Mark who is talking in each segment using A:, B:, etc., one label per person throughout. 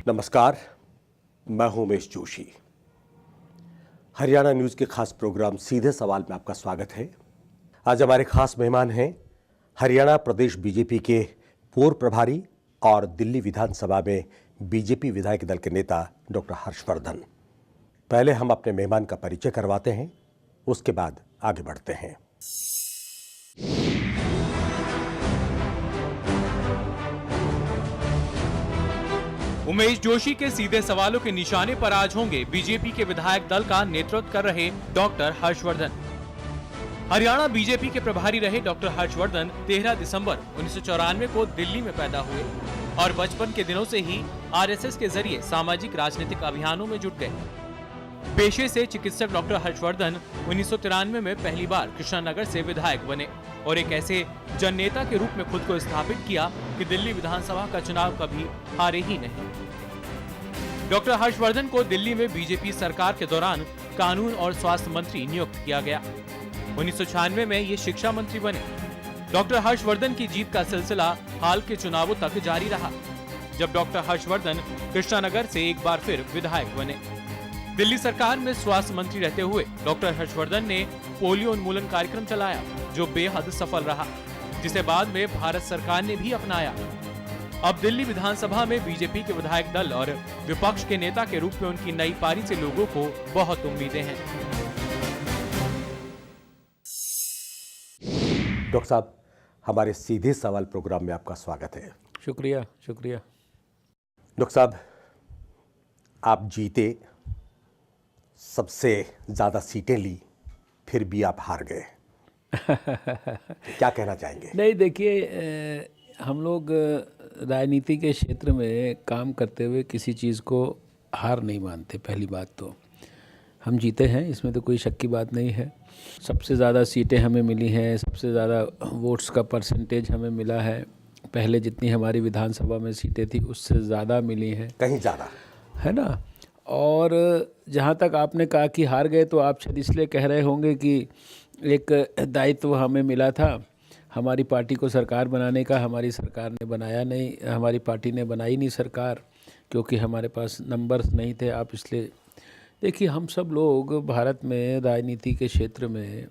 A: नमस्कार, मैं हूं उमेश जोशी। हरियाणा न्यूज के खास प्रोग्राम सीधे सवाल में आपका स्वागत है। आज हमारे खास मेहमान हैं हरियाणा प्रदेश बीजेपी के पूर्व प्रभारी और दिल्ली विधानसभा में बीजेपी विधायक दल के नेता डॉक्टर हर्षवर्धन। पहले हम अपने मेहमान का परिचय करवाते हैं, उसके बाद आगे बढ़ते हैं।
B: उमेश जोशी के सीधे सवालों के निशाने पर आज होंगे बीजेपी के विधायक दल का नेतृत्व कर रहे डॉक्टर हर्षवर्धन। हरियाणा बीजेपी के प्रभारी रहे डॉक्टर हर्षवर्धन 13 दिसंबर 1994 को दिल्ली में पैदा हुए और बचपन के दिनों से ही आरएसएस के जरिए सामाजिक राजनीतिक अभियानों में जुट गए। पेशे से चिकित्सक डॉक्टर हर्षवर्धन 1993 में पहली बार कृष्णनगर से विधायक बने और एक ऐसे जननेता के रूप में खुद को स्थापित किया कि दिल्ली विधानसभा का चुनाव कभी हारे ही नहीं। डॉक्टर हर्षवर्धन को दिल्ली में बीजेपी सरकार के दौरान कानून और स्वास्थ्य मंत्री नियुक्त किया गया। 1996 में ये शिक्षा मंत्री बने। डॉक्टर हर्षवर्धन की जीत का सिलसिला हाल के चुनावों तक जारी रहा, जब डॉक्टर हर्षवर्धन कृष्णनगर से एक बार फिर विधायक बने। दिल्ली सरकार में स्वास्थ्य मंत्री रहते हुए डॉक्टर हर्षवर्धन ने पोलियो उन्मूलन कार्यक्रम चलाया, जो बेहद सफल रहा, जिसे बाद में भारत सरकार ने भी अपनाया। अब दिल्ली विधानसभा में बीजेपी के विधायक दल और विपक्ष के नेता के रूप में उनकी नई पारी से लोगों को बहुत उम्मीदें हैं।
A: डॉक्टर साहब, हमारे सीधे सवाल प्रोग्राम में आपका स्वागत है।
C: शुक्रिया।
A: डॉक्टर साहब, आप जीते, सबसे ज्यादा सीटें ली, फिर भी आप हार गए। क्या कहना चाहेंगे?
C: नहीं, देखिए, हम लोग राजनीति के क्षेत्र में काम करते हुए किसी चीज़ को हार नहीं मानते। पहली बात तो हम जीते हैं, इसमें तो कोई शक की बात नहीं है। सबसे ज़्यादा सीटें हमें मिली हैं, सबसे ज़्यादा वोट्स का परसेंटेज हमें मिला है। पहले जितनी हमारी विधानसभा में सीटें थी उससे ज़्यादा मिली हैं,
A: कहीं ज़्यादा,
C: है ना। और जहाँ तक आपने कहा कि हार गए, तो आप शायद इसलिए कह रहे होंगे कि एक दायित्व हमें मिला था हमारी पार्टी को सरकार बनाने का। हमारी सरकार ने बनाया नहीं, हमारी पार्टी ने बनाई नहीं सरकार, क्योंकि हमारे पास नंबर्स नहीं थे। आप इसलिए देखिए, हम सब लोग भारत में राजनीति के क्षेत्र में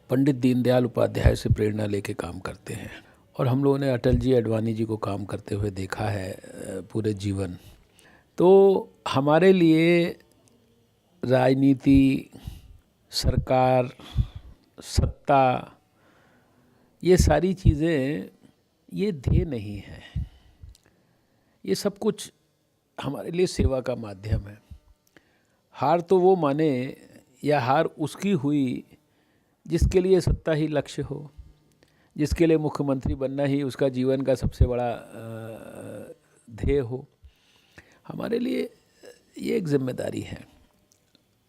C: पंडित दीनदयाल उपाध्याय से प्रेरणा लेके काम करते हैं, और हम लोगों ने अटल जी, अडवाणी जी को काम करते हुए देखा है पूरे जीवन। तो हमारे लिए राजनीति, सरकार, सत्ता, ये सारी चीज़ें ये ध्येय नहीं है। ये सब कुछ हमारे लिए सेवा का माध्यम है। हार तो वो माने, या हार उसकी हुई जिसके लिए सत्ता ही लक्ष्य हो, जिसके लिए मुख्यमंत्री बनना ही उसका जीवन का सबसे बड़ा ध्येय हो। हमारे लिए ये एक जिम्मेदारी है।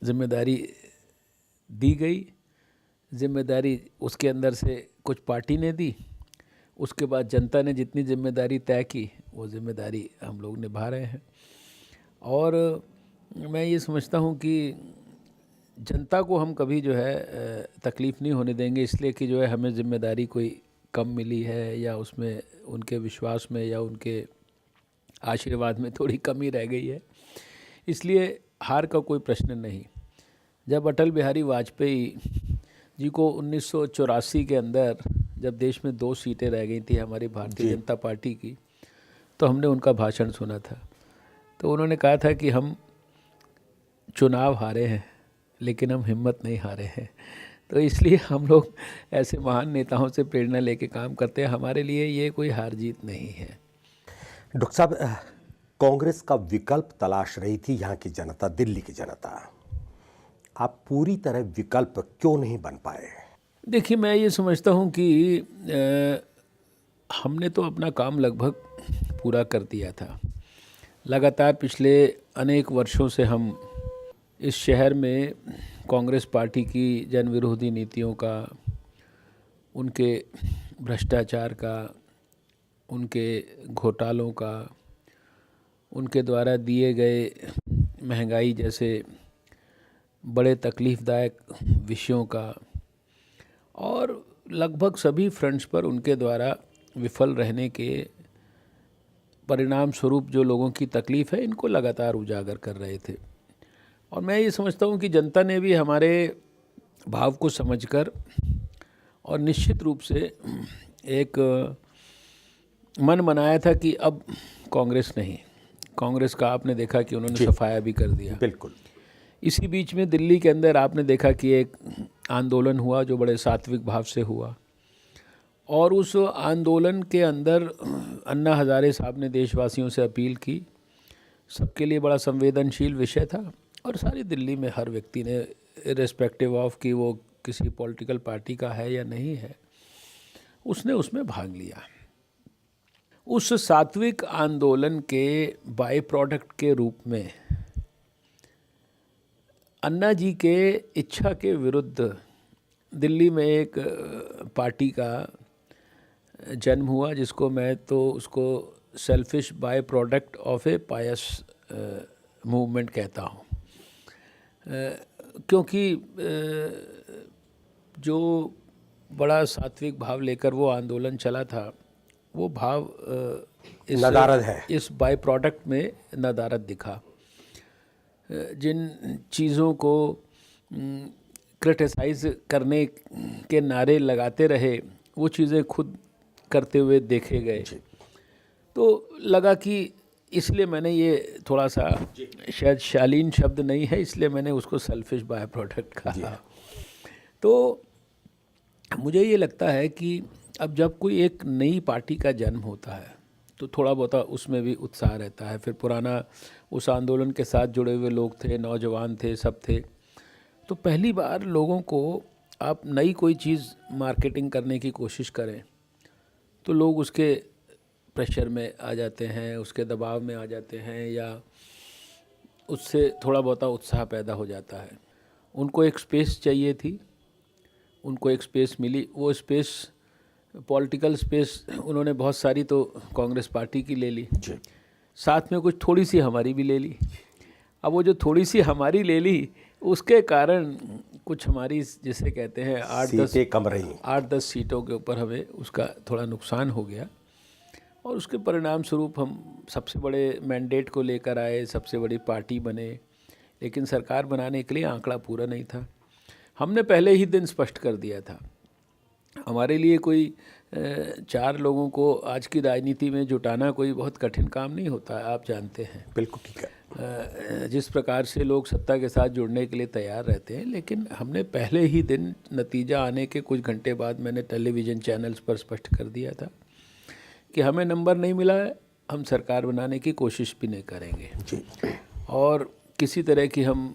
C: जिम्मेदारी दी गई, जिम्मेदारी उसके अंदर से कुछ पार्टी ने दी, उसके बाद जनता ने जितनी जिम्मेदारी तय की वो जिम्मेदारी हम लोग निभा रहे हैं। और मैं ये समझता हूँ कि जनता को हम कभी जो है तकलीफ़ नहीं होने देंगे, इसलिए कि जो है हमें जिम्मेदारी कोई कम मिली है, या उसमें उनके विश्वास में या उनके आशीर्वाद में थोड़ी कमी रह गई है। इसलिए हार का कोई प्रश्न नहीं। जब अटल बिहारी वाजपेयी जी को 1984 के अंदर, जब देश में 2 सीटें रह गई थी हमारी भारतीय जनता पार्टी की, तो हमने उनका भाषण सुना था। तो उन्होंने कहा था कि हम चुनाव हारे हैं, लेकिन हम हिम्मत नहीं हारे हैं। तो इसलिए हम लोग ऐसे महान नेताओं से प्रेरणा लेके काम करते हैं। हमारे लिए ये कोई हार जीत नहीं है।
A: डॉक्टर साहब, कांग्रेस का विकल्प तलाश रही थी यहाँ की जनता, दिल्ली की जनता। आप पूरी तरह विकल्प क्यों नहीं बन पाए?
C: देखिए, मैं ये समझता हूँ कि हमने तो अपना काम लगभग पूरा कर दिया था। लगातार पिछले अनेक वर्षों से हम इस शहर में कांग्रेस पार्टी की जन विरोधी नीतियों का, उनके भ्रष्टाचार का, उनके घोटालों का, उनके द्वारा दिए गए महंगाई जैसे बड़े तकलीफ़दायक विषयों का, और लगभग सभी फ्रंट्स पर उनके द्वारा विफल रहने के परिणाम स्वरूप जो लोगों की तकलीफ़ है इनको लगातार उजागर कर रहे थे। और मैं ये समझता हूँ कि जनता ने भी हमारे भाव को समझकर और निश्चित रूप से एक मन बनाया था कि अब कांग्रेस नहीं, कांग्रेस का आपने देखा कि उन्होंने सफाया भी कर दिया।
A: बिल्कुल।
C: इसी बीच में दिल्ली के अंदर आपने देखा कि एक आंदोलन हुआ जो बड़े सात्विक भाव से हुआ, और उस आंदोलन के अंदर अन्ना हज़ारे साहब ने देशवासियों से अपील की, सबके लिए बड़ा संवेदनशील विषय था, और सारी दिल्ली में हर व्यक्ति ने इर्रेस्पेक्टिव ऑफ कि वो किसी पॉलिटिकल पार्टी का है या नहीं है, उसने उसमें भाग लिया। उस सात्विक आंदोलन के बाय प्रोडक्ट के रूप में अन्ना जी के इच्छा के विरुद्ध दिल्ली में एक पार्टी का जन्म हुआ, जिसको मैं तो उसको selfish by product of a pious movement कहता हूँ, क्योंकि जो बड़ा सात्विक भाव लेकर वो आंदोलन चला था, वो भाव
A: नदारद है।
C: इस बाय प्रोडक्ट में नदारद दिखा। जिन चीज़ों को क्रिटिसाइज़ करने के नारे लगाते रहे, वो चीज़ें खुद करते हुए देखे गए, तो लगा कि इसलिए मैंने ये थोड़ा सा शायद शालीन शब्द नहीं है, इसलिए मैंने उसको सेल्फिश बाय प्रोडक्ट कहा। तो मुझे ये लगता है कि अब जब कोई एक नई पार्टी का जन्म होता है तो थोड़ा बहुत उसमें भी उत्साह रहता है। फिर पुराना उस आंदोलन के साथ जुड़े हुए लोग थे, नौजवान थे, सब थे, तो पहली बार लोगों को आप नई कोई चीज़ मार्केटिंग करने की कोशिश करें तो लोग उसके प्रेशर में आ जाते हैं, उसके दबाव में आ जाते हैं, या उससे थोड़ा बहुत उत्साह पैदा हो जाता है। उनको एक स्पेस चाहिए थी, उनको एक स्पेस मिली। वो स्पेस, पॉलिटिकल स्पेस, उन्होंने बहुत सारी तो कांग्रेस पार्टी की ले ली, साथ में कुछ थोड़ी सी हमारी भी ले ली। अब वो जो थोड़ी सी हमारी ले ली, उसके कारण कुछ हमारी जिसे कहते हैं 8-10 सीटों के ऊपर हमें उसका थोड़ा नुकसान हो गया, और उसके परिणाम स्वरूप हम सबसे बड़े मैंडेट को लेकर आए, सबसे बड़ी पार्टी बने, लेकिन सरकार बनाने के लिए आंकड़ा पूरा नहीं था। हमने पहले ही दिन स्पष्ट कर दिया था, हमारे लिए कोई 4 लोगों को आज की राजनीति में जुटाना कोई बहुत कठिन काम नहीं होता है, आप जानते हैं।
A: बिल्कुल ठीक है।
C: जिस प्रकार से लोग सत्ता के साथ जुड़ने के लिए तैयार रहते हैं, लेकिन हमने पहले ही दिन नतीजा आने के कुछ घंटे बाद मैंने टेलीविज़न चैनल्स पर स्पष्ट कर दिया था कि हमें नंबर नहीं मिला है, हम सरकार बनाने की कोशिश भी नहीं करेंगे
A: जी।
C: और किसी तरह की हम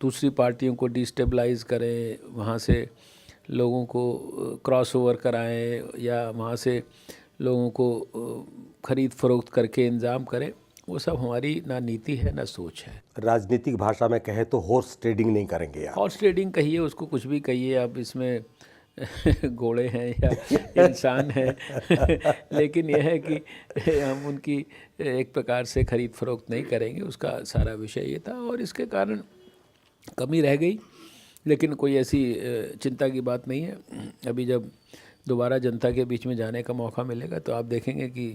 C: दूसरी पार्टियों को डिस्टेबलाइज़ करें, वहाँ से लोगों को क्रॉस ओवर कराएं, या वहाँ से लोगों को ख़रीद फरोख्त करके इंतज़ाम करें, वो सब हमारी ना नीति है ना सोच है।
A: राजनीतिक भाषा में कहे तो हॉर्स ट्रेडिंग नहीं करेंगे आप।
C: हॉर्स ट्रेडिंग कहिए, उसको कुछ भी कहिए, अब इसमें घोड़े हैं या इंसान हैं लेकिन यह है कि हम उनकी एक प्रकार से ख़रीद फरोख्त नहीं करेंगे, उसका सारा विषय ये था, और इसके कारण कमी रह गई। लेकिन कोई ऐसी चिंता की बात नहीं है। अभी जब दोबारा जनता के बीच में जाने का मौका मिलेगा तो आप देखेंगे कि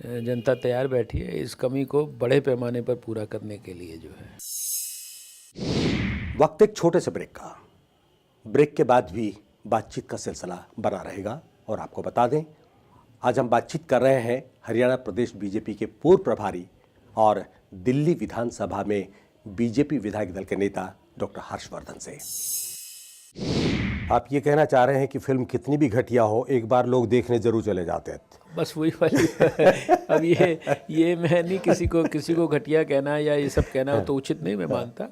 C: जनता तैयार बैठी है इस कमी को बड़े पैमाने पर पूरा करने के लिए जो है।
A: वक्त एक छोटे से ब्रेक का। ब्रेक के बाद भी बातचीत का सिलसिला बना रहेगा, और आपको बता दें आज हम बातचीत कर रहे हैं हरियाणा प्रदेश बीजेपी के पूर्व प्रभारी और दिल्ली विधानसभा में बीजेपी विधायक दल के नेता डॉक्टर हर्षवर्धन से। आप ये कहना चाह रहे हैं कि फिल्म कितनी भी घटिया हो, एक बार लोग देखने जरूर चले जाते हैं।
C: बस वही वाली अब ये मैं नहीं किसी को घटिया कहना या ये सब कहना तो उचित नहीं मैं मानता।